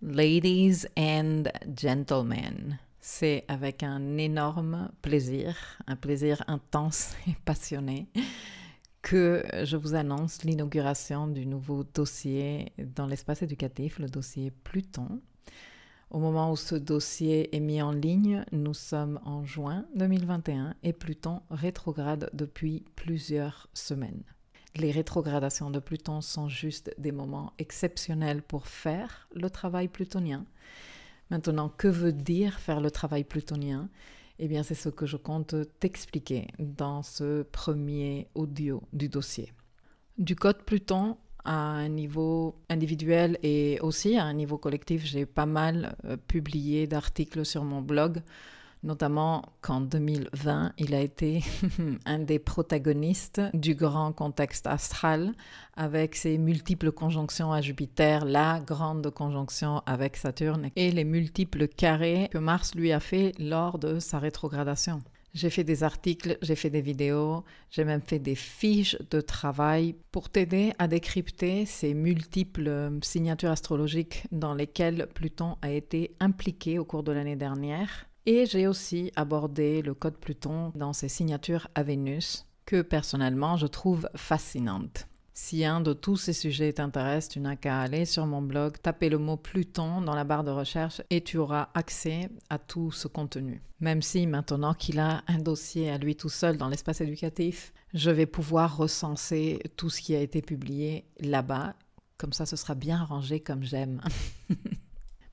Ladies and gentlemen, c'est avec un énorme plaisir, un plaisir intense et passionné, que je vous annonce l'inauguration du nouveau dossier dans l'espace éducatif, le dossier Pluton. Au moment où ce dossier est mis en ligne, nous sommes en juin 2021 et Pluton rétrograde depuis plusieurs semaines. Les rétrogradations de Pluton sont juste des moments exceptionnels pour faire le travail plutonien. Maintenant, que veut dire faire le travail plutonien ? Eh bien, c'est ce que je compte t'expliquer dans ce premier audio du dossier. Du code Pluton à un niveau individuel et aussi à un niveau collectif, j'ai pas mal publié d'articles sur mon blog, notamment qu'en 2020, il a été un des protagonistes du grand contexte astral avec ses multiples conjonctions à Jupiter, la grande conjonction avec Saturne et les multiples carrés que Mars lui a fait lors de sa rétrogradation. J'ai fait des articles, j'ai fait des vidéos, j'ai même fait des fiches de travail pour t'aider à décrypter ces multiples signatures astrologiques dans lesquelles Pluton a été impliqué au cours de l'année dernière. Et j'ai aussi abordé le code Pluton dans ses signatures à Vénus, que personnellement je trouve fascinante. Si un de tous ces sujets t'intéresse, tu n'as qu'à aller sur mon blog, taper le mot Pluton dans la barre de recherche et tu auras accès à tout ce contenu. Même si maintenant qu'il a un dossier à lui tout seul dans l'espace éducatif, je vais pouvoir recenser tout ce qui a été publié là-bas. Comme ça, ce sera bien rangé comme j'aime.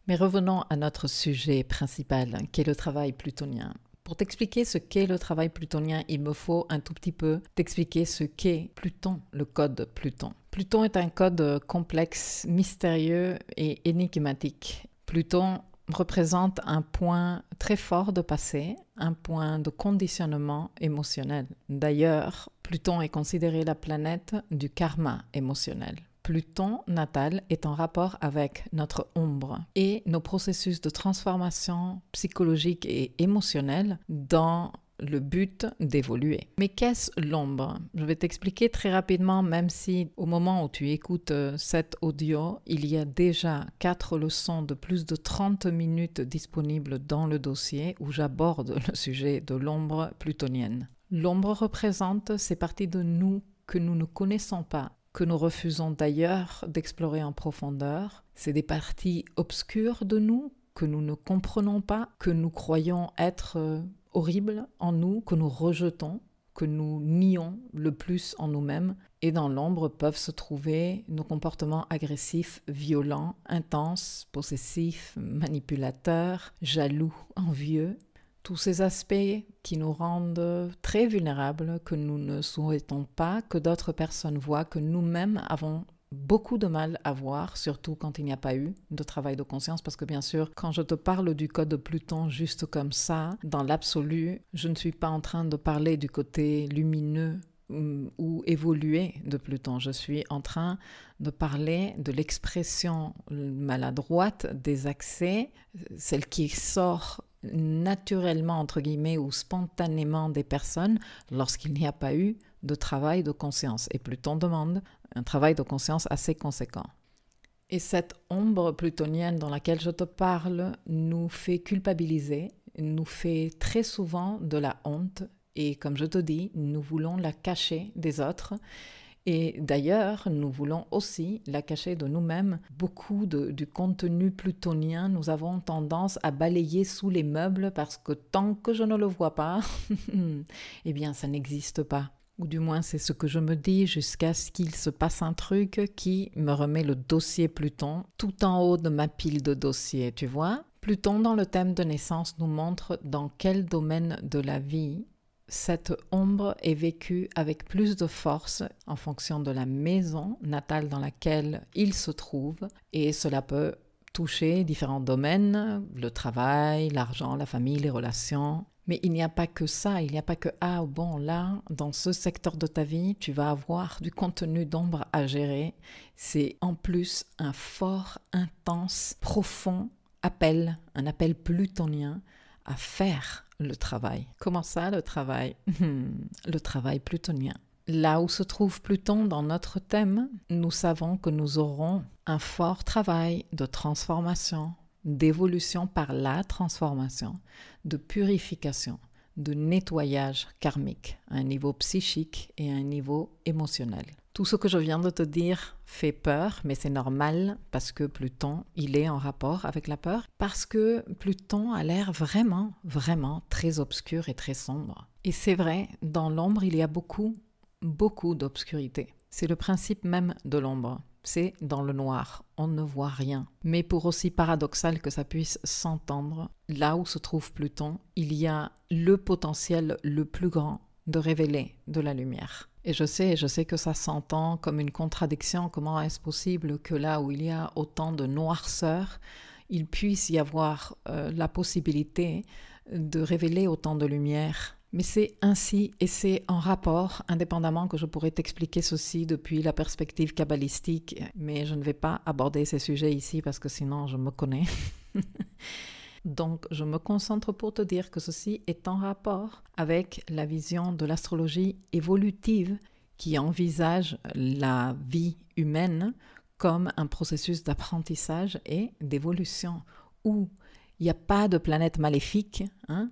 Mais revenons à notre sujet principal, qui est le travail plutonien. Pour t'expliquer ce qu'est le travail plutonien, il me faut un tout petit peu t'expliquer ce qu'est Pluton, le code Pluton. Pluton est un code complexe, mystérieux et énigmatique. Pluton représente un point très fort de passé, un point de conditionnement émotionnel. D'ailleurs, Pluton est considéré la planète du karma émotionnel. Pluton natal est en rapport avec notre ombre et nos processus de transformation psychologique et émotionnelle dans le but d'évoluer. Mais qu'est-ce l'ombre ? Je vais t'expliquer très rapidement, même si au moment où tu écoutes cet audio, il y a déjà 4 leçons de plus de 30 minutes disponibles dans le dossier où j'aborde le sujet de l'ombre plutonienne. L'ombre représente ces parties de nous que nous ne connaissons pas, que nous refusons d'ailleurs d'explorer en profondeur. C'est des parties obscures de nous que nous ne comprenons pas, que nous croyons être horribles en nous, que nous rejetons, que nous nions le plus en nous-mêmes. Et dans l'ombre peuvent se trouver nos comportements agressifs, violents, intenses, possessifs, manipulateurs, jaloux, envieux. Tous ces aspects qui nous rendent très vulnérables, que nous ne souhaitons pas que d'autres personnes voient, que nous-mêmes avons beaucoup de mal à voir, surtout quand il n'y a pas eu de travail de conscience, parce que bien sûr, quand je te parle du code de Pluton juste comme ça, dans l'absolu, je ne suis pas en train de parler du côté lumineux ou évolué de Pluton. Je suis en train de parler de l'expression maladroite des accès, celle qui sort naturellement, entre guillemets, ou spontanément des personnes lorsqu'il n'y a pas eu de travail de conscience. Et Pluton demande un travail de conscience assez conséquent. Et cette ombre plutonienne dans laquelle je te parle nous fait culpabiliser, nous fait très souvent de la honte. Et comme je te dis, nous voulons la cacher des autres. Et d'ailleurs, nous voulons aussi la cacher de nous-mêmes. Beaucoup du contenu plutonien, nous avons tendance à balayer sous les meubles parce que tant que je ne le vois pas, eh bien, ça n'existe pas. Ou du moins, c'est ce que je me dis jusqu'à ce qu'il se passe un truc qui me remet le dossier Pluton tout en haut de ma pile de dossiers, tu vois. Pluton, dans le thème de naissance, nous montre dans quel domaine de la vie cette ombre est vécue avec plus de force en fonction de la maison natale dans laquelle il se trouve, et cela peut toucher différents domaines, le travail, l'argent, la famille, les relations. Mais il n'y a pas que ça, il n'y a pas que « Ah bon, là, dans ce secteur de ta vie, tu vas avoir du contenu d'ombre à gérer ». C'est en plus un fort, intense, profond appel, un appel plutonien à faire le travail. Comment ça, le travail ? Le travail plutonien. Là où se trouve Pluton dans notre thème, nous savons que nous aurons un fort travail de transformation, d'évolution par la transformation, de purification, de nettoyage karmique à un niveau psychique et à un niveau émotionnel. Tout ce que je viens de te dire fait peur, mais c'est normal parce que Pluton, il est en rapport avec la peur, parce que Pluton a l'air vraiment, vraiment très obscur et très sombre. Et c'est vrai, dans l'ombre, il y a beaucoup d'obscurité. C'est le principe même de l'ombre. C'est dans le noir, on ne voit rien. Mais pour aussi paradoxal que ça puisse s'entendre, là où se trouve Pluton, il y a le potentiel le plus grand de révéler de la lumière. Et je sais que ça s'entend comme une contradiction. Comment est-ce possible que là où il y a autant de noirceur, il puisse y avoir la possibilité de révéler autant de lumière ? Mais c'est ainsi et c'est en rapport, indépendamment que je pourrais t'expliquer ceci depuis la perspective kabbalistique, mais je ne vais pas aborder ces sujets ici parce que sinon je me connais. Donc je me concentre pour te dire que ceci est en rapport avec la vision de l'astrologie évolutive qui envisage la vie humaine comme un processus d'apprentissage et d'évolution où il n'y a pas de planète maléfique, hein?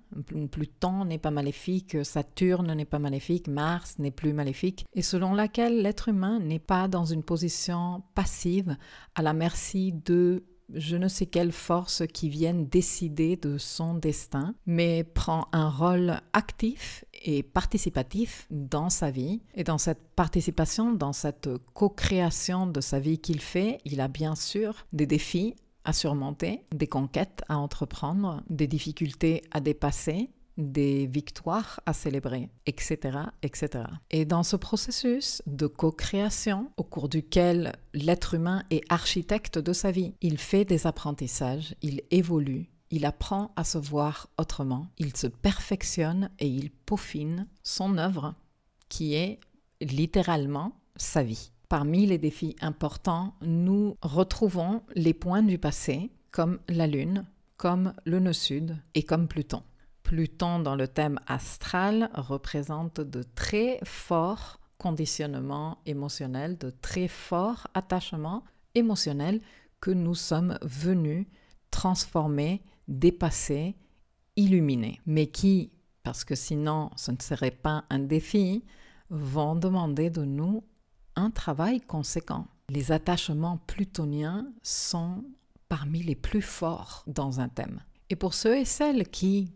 Pluton n'est pas maléfique, Saturne n'est pas maléfique, Mars n'est plus maléfique, et selon laquelle l'être humain n'est pas dans une position passive à la merci de je ne sais quelle force qui viennent décider de son destin, mais prend un rôle actif et participatif dans sa vie. Et dans cette participation, dans cette co-création de sa vie qu'il fait, il a bien sûr des défis à surmonter, des conquêtes à entreprendre, des difficultés à dépasser, des victoires à célébrer, etc., etc. Et dans ce processus de co-création, au cours duquel l'être humain est architecte de sa vie, il fait des apprentissages, il évolue, il apprend à se voir autrement, il se perfectionne et il peaufine son œuvre, qui est littéralement sa vie. Parmi les défis importants, nous retrouvons les points du passé, comme la Lune, comme le nœud sud et comme Pluton. Pluton, dans le thème astral, représente de très forts conditionnements émotionnels, de très forts attachements émotionnels que nous sommes venus transformer, dépasser, illuminer. Mais qui, parce que sinon ce ne serait pas un défi, vont demander de nous un travail conséquent. Les attachements plutoniens sont parmi les plus forts dans un thème. Et pour ceux et celles qui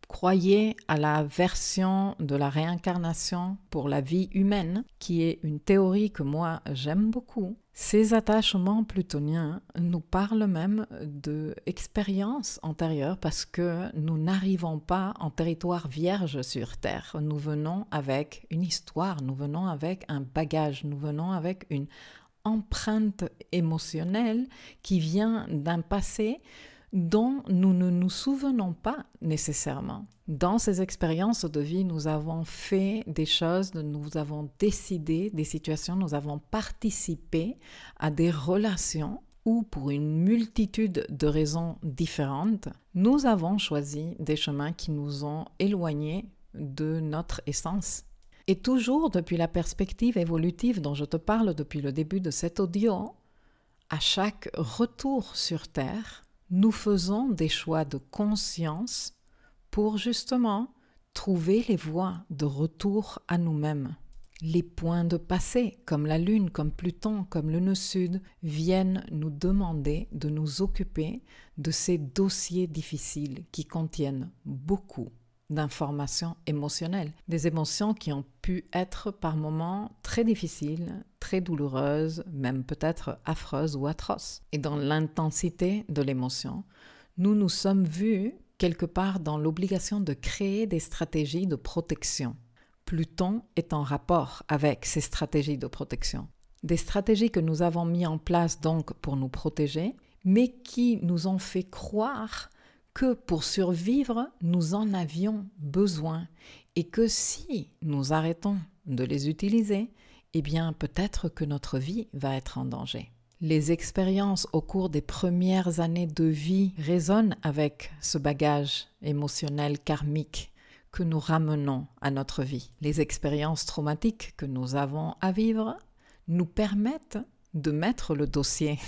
croyaient à la version de la réincarnation pour la vie humaine, qui est une théorie que moi j'aime beaucoup, ces attachements plutoniens nous parlent même d'expériences antérieures parce que nous n'arrivons pas en territoire vierge sur Terre. Nous venons avec une histoire, nous venons avec un bagage, nous venons avec une empreinte émotionnelle qui vient d'un passé dont nous ne nous souvenons pas nécessairement. Dans ces expériences de vie, nous avons fait des choses, nous avons décidé des situations, nous avons participé à des relations où, pour une multitude de raisons différentes, nous avons choisi des chemins qui nous ont éloignés de notre essence. Et toujours depuis la perspective évolutive dont je te parle depuis le début de cet audio, à chaque retour sur Terre, nous faisons des choix de conscience pour justement trouver les voies de retour à nous-mêmes. Les points de passé, comme la Lune, comme Pluton, comme le nœud sud, viennent nous demander de nous occuper de ces dossiers difficiles qui contiennent beaucoup d'informations émotionnelles, des émotions qui ont pu être par moments très difficiles, très douloureuses, même peut-être affreuses ou atroces. Et dans l'intensité de l'émotion, nous nous sommes vus quelque part dans l'obligation de créer des stratégies de protection. Pluton est en rapport avec ces stratégies de protection. Des stratégies que nous avons mises en place donc pour nous protéger, mais qui nous ont fait croire que pour survivre, nous en avions besoin et que si nous arrêtons de les utiliser, eh bien peut-être que notre vie va être en danger. Les expériences au cours des premières années de vie résonnent avec ce bagage émotionnel karmique que nous ramenons à notre vie. Les expériences traumatiques que nous avons à vivre nous permettent de mettre le dossier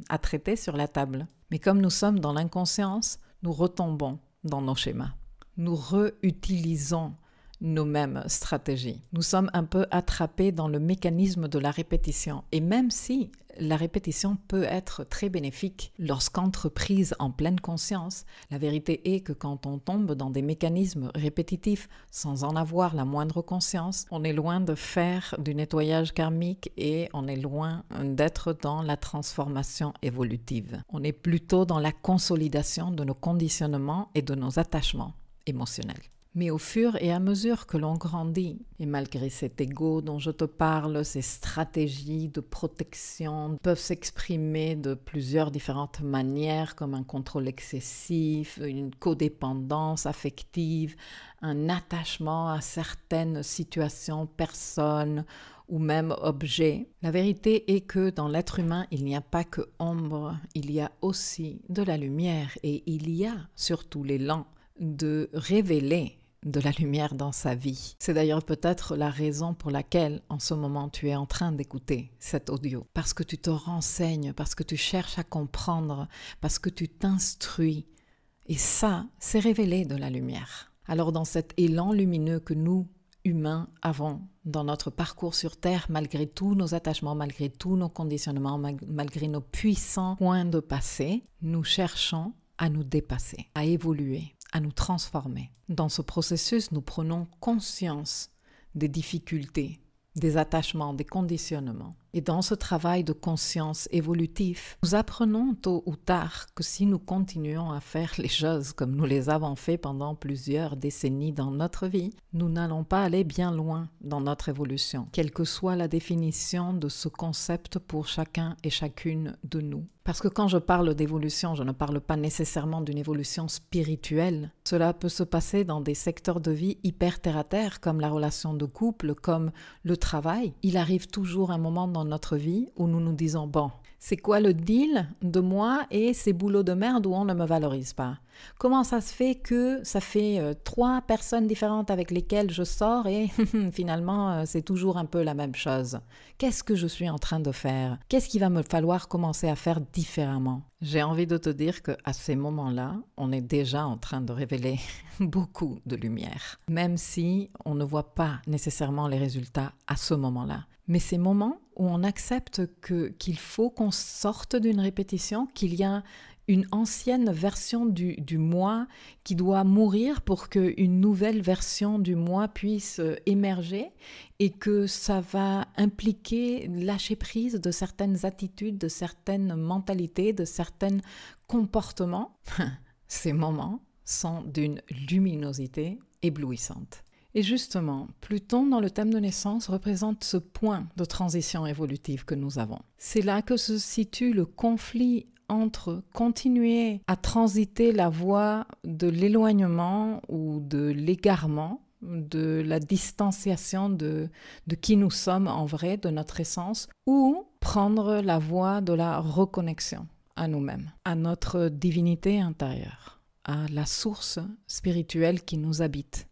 à traiter sur la table. Mais comme nous sommes dans l'inconscience, nous retombons dans nos schémas. Nous réutilisons nos mêmes stratégies. Nous sommes un peu attrapés dans le mécanisme de la répétition. Et même si la répétition peut être très bénéfique lorsqu'entreprise en pleine conscience, la vérité est que quand on tombe dans des mécanismes répétitifs sans en avoir la moindre conscience, on est loin de faire du nettoyage karmique et on est loin d'être dans la transformation évolutive. On est plutôt dans la consolidation de nos conditionnements et de nos attachements émotionnels. Mais au fur et à mesure que l'on grandit, et malgré cet ego dont je te parle, ces stratégies de protection peuvent s'exprimer de plusieurs différentes manières, comme un contrôle excessif, une codépendance affective, un attachement à certaines situations, personnes ou même objets. La vérité est que dans l'être humain, il n'y a pas que ombre, il y a aussi de la lumière et il y a surtout l'élan de révéler de la lumière dans sa vie. C'est d'ailleurs peut-être la raison pour laquelle en ce moment tu es en train d'écouter cet audio. Parce que tu te renseignes, parce que tu cherches à comprendre, parce que tu t'instruis. Et ça, c'est révéler de la lumière. Alors dans cet élan lumineux que nous, humains, avons dans notre parcours sur Terre, malgré tous nos attachements, malgré tous nos conditionnements, malgré nos puissants points de passé, nous cherchons à nous dépasser, à évoluer, à nous transformer. Dans ce processus, nous prenons conscience des difficultés, des attachements, des conditionnements. Et dans ce travail de conscience évolutif, nous apprenons tôt ou tard que si nous continuons à faire les choses comme nous les avons fait pendant plusieurs décennies dans notre vie, nous n'allons pas aller bien loin dans notre évolution, quelle que soit la définition de ce concept pour chacun et chacune de nous. Parce que quand je parle d'évolution, je ne parle pas nécessairement d'une évolution spirituelle. Cela peut se passer dans des secteurs de vie hyper terre-à-terre, comme la relation de couple, comme le travail. Il arrive toujours un moment dans notre vie où nous nous disons « Bon, c'est quoi le deal de moi et ces boulots de merde où on ne me valorise pas ? Comment ça se fait que ça fait 3 personnes différentes avec lesquelles je sors et finalement c'est toujours un peu la même chose ? Qu'est-ce que je suis en train de faire ? Qu'est-ce qu'il va me falloir commencer à faire différemment ? » J'ai envie de te dire qu'à ces moments-là, on est déjà en train de révéler beaucoup de lumière, même si on ne voit pas nécessairement les résultats à ce moment-là. Mais ces moments où on accepte qu'il faut qu'on sorte d'une répétition, qu'il y a une ancienne version du moi qui doit mourir pour qu'une nouvelle version du moi puisse émerger et que ça va impliquer lâcher prise de certaines attitudes, de certaines mentalités, de certains comportements. Ces moments sont d'une luminosité éblouissante. Et justement, Pluton dans le thème de naissance représente ce point de transition évolutive que nous avons. C'est là que se situe le conflit entre continuer à transiter la voie de l'éloignement ou de l'égarement, de la distanciation de qui nous sommes en vrai, de notre essence, ou prendre la voie de la reconnexion à nous-mêmes, à notre divinité intérieure, à la source spirituelle qui nous habite.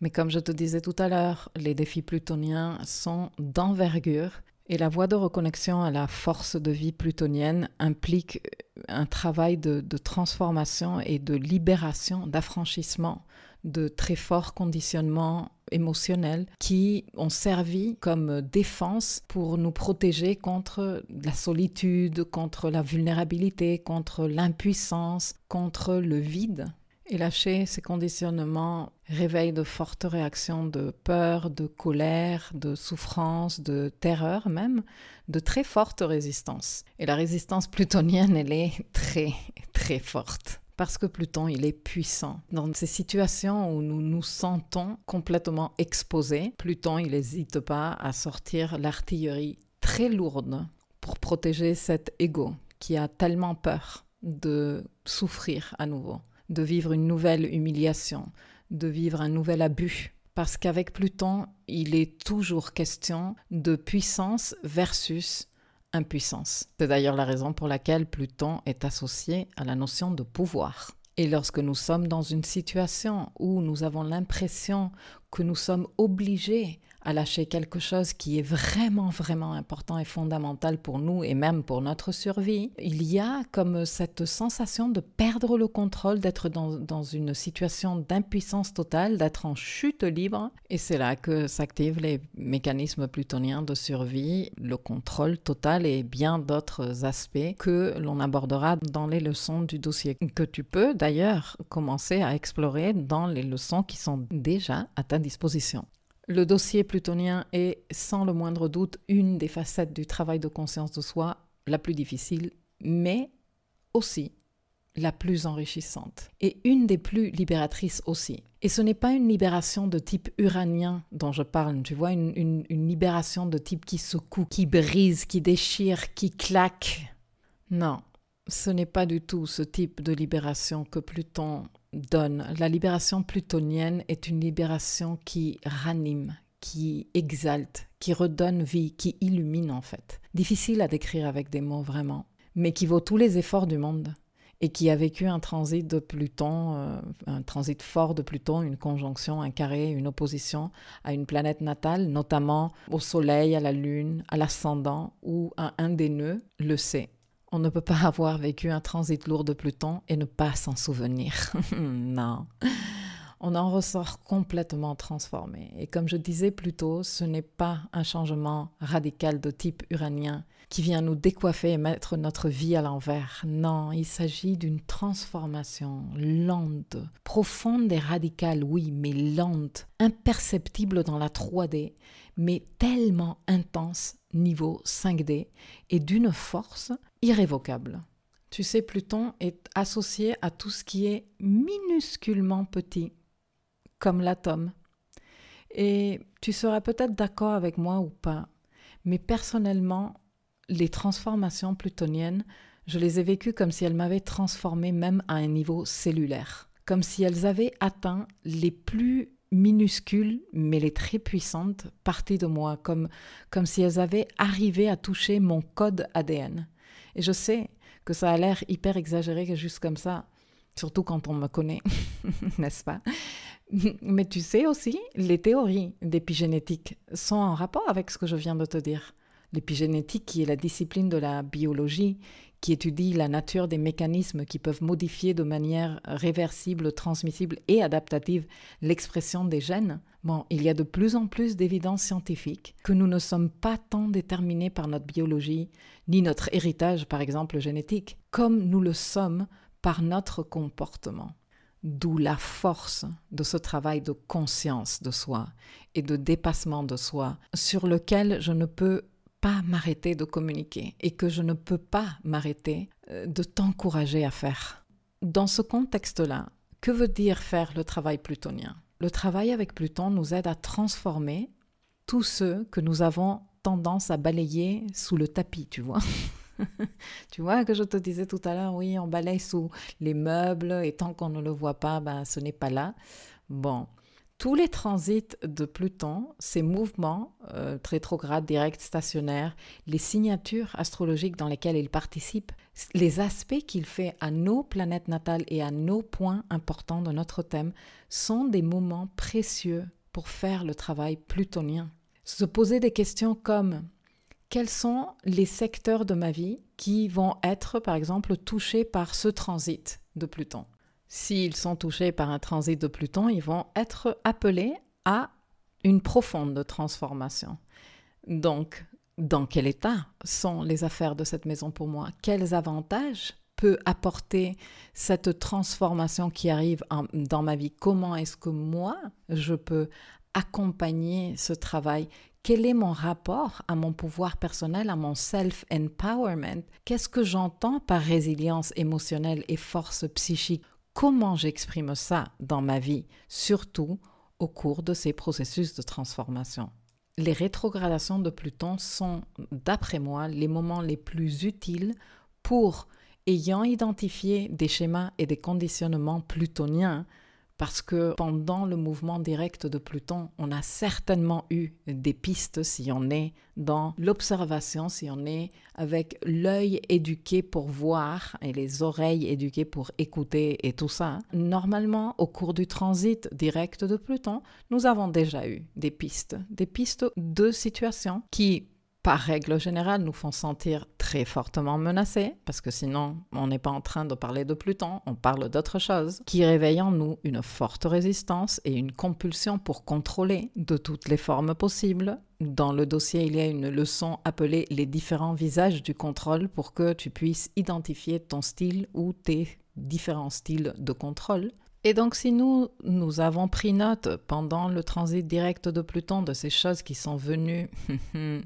Mais comme je te disais tout à l'heure, les défis plutoniens sont d'envergure et la voie de reconnexion à la force de vie plutonienne implique un travail de transformation et de libération, d'affranchissement de très forts conditionnements émotionnels qui ont servi comme défense pour nous protéger contre la solitude, contre la vulnérabilité, contre l'impuissance, contre le vide. Et lâcher ces conditionnements réveille de fortes réactions de peur, de colère, de souffrance, de terreur même, de très fortes résistances. Et la résistance plutonienne, elle est très, très forte. Parce que Pluton, il est puissant. Dans ces situations où nous nous sentons complètement exposés, Pluton, il n'hésite pas à sortir l'artillerie très lourde pour protéger cet ego qui a tellement peur de souffrir à nouveau, de vivre une nouvelle humiliation, de vivre un nouvel abus. Parce qu'avec Pluton, il est toujours question de puissance versus impuissance. C'est d'ailleurs la raison pour laquelle Pluton est associé à la notion de pouvoir. Et lorsque nous sommes dans une situation où nous avons l'impression que nous sommes obligés à lâcher quelque chose qui est vraiment, vraiment important et fondamental pour nous et même pour notre survie, il y a comme cette sensation de perdre le contrôle, d'être dans une situation d'impuissance totale, d'être en chute libre. Et c'est là que s'activent les mécanismes plutoniens de survie, le contrôle total et bien d'autres aspects que l'on abordera dans les leçons du dossier, que tu peux d'ailleurs commencer à explorer dans les leçons qui sont déjà à ta disposition. Le dossier plutonien est sans le moindre doute une des facettes du travail de conscience de soi la plus difficile, mais aussi la plus enrichissante et une des plus libératrices aussi. Et ce n'est pas une libération de type uranien dont je parle, tu vois, une libération de type qui secoue, qui brise, qui déchire, qui claque. Non, ce n'est pas du tout ce type de libération que Pluton donne. La libération plutonienne est une libération qui ranime, qui exalte, qui redonne vie, qui illumine en fait. Difficile à décrire avec des mots vraiment, mais qui vaut tous les efforts du monde et qui a vécu un transit de Pluton, un transit fort de Pluton, une conjonction, un carré, une opposition à une planète natale, notamment au Soleil, à la Lune, à l'ascendant ou à un des nœuds, le C. On ne peut pas avoir vécu un transit lourd de Pluton et ne pas s'en souvenir. Non. On en ressort complètement transformé. Et comme je disais plus tôt, ce n'est pas un changement radical de type uranien qui vient nous décoiffer et mettre notre vie à l'envers. Non, il s'agit d'une transformation lente, profonde et radicale, oui, mais lente, imperceptible dans la 3D, mais tellement intense niveau 5D et d'une force irrévocable. Tu sais, Pluton est associé à tout ce qui est minusculement petit, comme l'atome. Et tu seras peut-être d'accord avec moi ou pas, mais personnellement, les transformations plutoniennes, je les ai vécues comme si elles m'avaient transformée même à un niveau cellulaire, comme si elles avaient atteint les plus minuscules, mais les très puissantes parties de moi, comme si elles avaient arrivé à toucher mon code ADN. Et je sais que ça a l'air hyper exagéré juste comme ça, surtout quand on me connaît, n'est-ce pas? Mais tu sais aussi, les théories d'épigénétique sont en rapport avec ce que je viens de te dire. L'épigénétique, qui est la discipline de la biologie, qui étudie la nature des mécanismes qui peuvent modifier de manière réversible, transmissible et adaptative l'expression des gènes. Bon, il y a de plus en plus d'évidence scientifique que nous ne sommes pas tant déterminés par notre biologie, ni notre héritage, par exemple, génétique, comme nous le sommes par notre comportement. D'où la force de ce travail de conscience de soi et de dépassement de soi, sur lequel je ne peux pas m'arrêter de communiquer et que je ne peux pas m'arrêter de t'encourager à faire. Dans ce contexte-là, que veut dire faire le travail plutonien? Le travail avec Pluton nous aide à transformer tous ceux que nous avons tendance à balayer sous le tapis, tu vois. Tu vois que je te disais tout à l'heure, oui, on balaye sous les meubles et tant qu'on ne le voit pas, ben, ce n'est pas là. Bon, tous les transits de Pluton, ces mouvements rétrogrades, directs, stationnaires, les signatures astrologiques dans lesquelles il participe, les aspects qu'il fait à nos planètes natales et à nos points importants de notre thème sont des moments précieux pour faire le travail plutonien. Se poser des questions comme: quels sont les secteurs de ma vie qui vont être, par exemple, touchés par ce transit de Pluton? S'ils sont touchés par un transit de Pluton, ils vont être appelés à une profonde transformation. Donc, dans quel état sont les affaires de cette maison pour moi? Quels avantages peut apporter cette transformation qui arrive dans ma vie? Comment est-ce que moi, je peux accompagner ce travail? Quel est mon rapport à mon pouvoir personnel, à mon self-empowerment? Qu'est-ce que j'entends par résilience émotionnelle et force psychique? Comment j'exprime ça dans ma vie, surtout au cours de ces processus de transformation? Les rétrogradations de Pluton sont, d'après moi, les moments les plus utiles pour, ayant identifié des schémas et des conditionnements plutoniens, parce que pendant le mouvement direct de Pluton, on a certainement eu des pistes si on est dans l'observation, si on est avec l'œil éduqué pour voir et les oreilles éduquées pour écouter et tout ça. Normalement, au cours du transit direct de Pluton, nous avons déjà eu des pistes de situations qui, par règle générale, nous font sentir très fortement menacés, parce que sinon, on n'est pas en train de parler de Pluton, on parle d'autre chose, qui réveille en nous une forte résistance et une compulsion pour contrôler de toutes les formes possibles. Dans le dossier, il y a une leçon appelée « Les différents visages du contrôle » pour que tu puisses identifier ton style ou tes différents styles de contrôle. Et donc, si nous avons pris note pendant le transit direct de Pluton de ces choses qui sont venues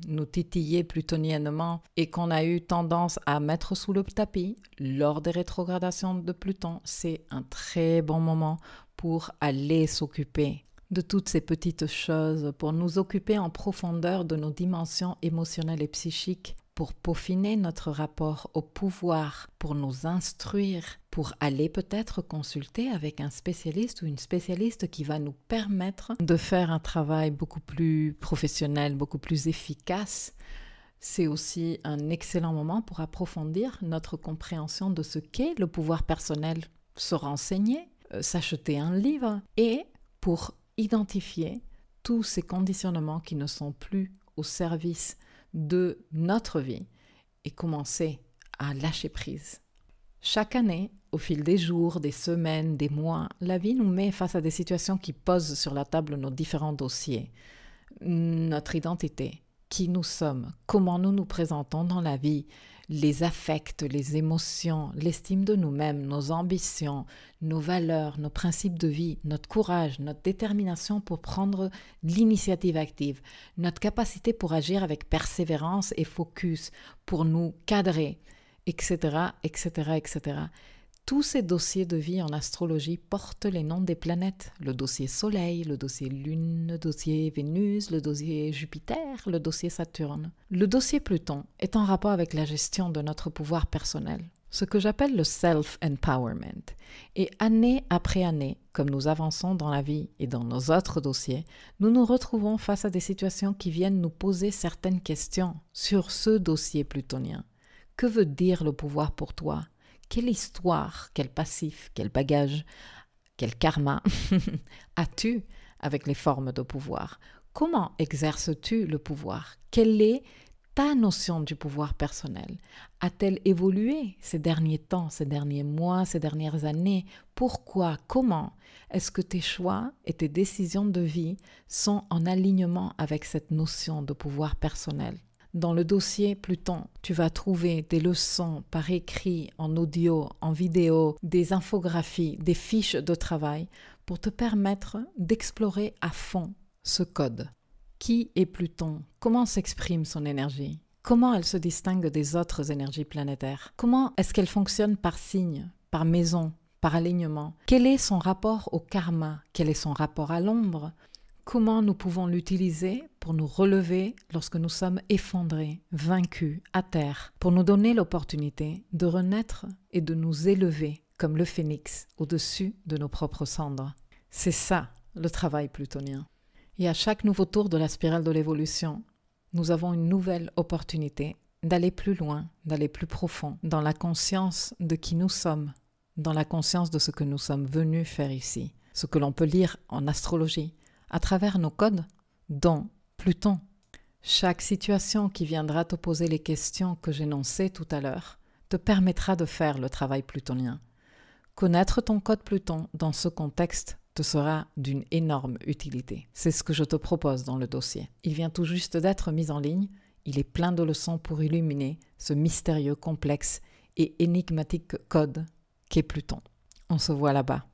nous titiller plutoniennement et qu'on a eu tendance à mettre sous le tapis lors des rétrogradations de Pluton, c'est un très bon moment pour aller s'occuper de toutes ces petites choses, pour nous occuper en profondeur de nos dimensions émotionnelles et psychiques, pour peaufiner notre rapport au pouvoir, pour nous instruire, pour aller peut-être consulter avec un spécialiste ou une spécialiste qui va nous permettre de faire un travail beaucoup plus professionnel, beaucoup plus efficace. C'est aussi un excellent moment pour approfondir notre compréhension de ce qu'est le pouvoir personnel, se renseigner, s'acheter un livre et pour identifier tous ces conditionnements qui ne sont plus au service de notre vie et commencer à lâcher prise. Chaque année, au fil des jours, des semaines, des mois, la vie nous met face à des situations qui posent sur la table nos différents dossiers. Notre identité, qui nous sommes, comment nous nous présentons dans la vie, les affects, les émotions, l'estime de nous-mêmes, nos ambitions, nos valeurs, nos principes de vie, notre courage, notre détermination pour prendre l'initiative active, notre capacité pour agir avec persévérance et focus, pour nous cadrer, etc., etc., etc. Tous ces dossiers de vie en astrologie portent les noms des planètes. Le dossier Soleil, le dossier Lune, le dossier Vénus, le dossier Jupiter, le dossier Saturne. Le dossier Pluton est en rapport avec la gestion de notre pouvoir personnel, ce que j'appelle le self-empowerment. Et année après année, comme nous avançons dans la vie et dans nos autres dossiers, nous nous retrouvons face à des situations qui viennent nous poser certaines questions sur ce dossier plutonien. Que veut dire le pouvoir pour toi ? Quelle histoire, quel passif, quel bagage, quel karma as-tu avec les formes de pouvoir? Comment exerces-tu le pouvoir? Quelle est ta notion du pouvoir personnel? A-t-elle évolué ces derniers temps, ces derniers mois, ces dernières années? Pourquoi? Comment? Est-ce que tes choix et tes décisions de vie sont en alignement avec cette notion de pouvoir personnel? Dans le dossier Pluton, tu vas trouver des leçons par écrit, en audio, en vidéo, des infographies, des fiches de travail pour te permettre d'explorer à fond ce code. Qui est Pluton? Comment s'exprime son énergie? Comment elle se distingue des autres énergies planétaires? Comment est-ce qu'elle fonctionne par signe, par maison, par alignement? Quel est son rapport au karma? Quel est son rapport à l'ombre? Comment nous pouvons l'utiliser pour nous relever lorsque nous sommes effondrés, vaincus, à terre, pour nous donner l'opportunité de renaître et de nous élever comme le phénix au-dessus de nos propres cendres. C'est ça le travail plutonien. Et à chaque nouveau tour de la spirale de l'évolution, nous avons une nouvelle opportunité d'aller plus loin, d'aller plus profond, dans la conscience de qui nous sommes, dans la conscience de ce que nous sommes venus faire ici, ce que l'on peut lire en astrologie, à travers nos codes, dont Pluton. Chaque situation qui viendra te poser les questions que j'énonçais tout à l'heure te permettra de faire le travail plutonien. Connaître ton code Pluton dans ce contexte te sera d'une énorme utilité. C'est ce que je te propose dans le dossier. Il vient tout juste d'être mis en ligne. Il est plein de leçons pour illuminer ce mystérieux, complexe et énigmatique code qu'est Pluton. On se voit là-bas.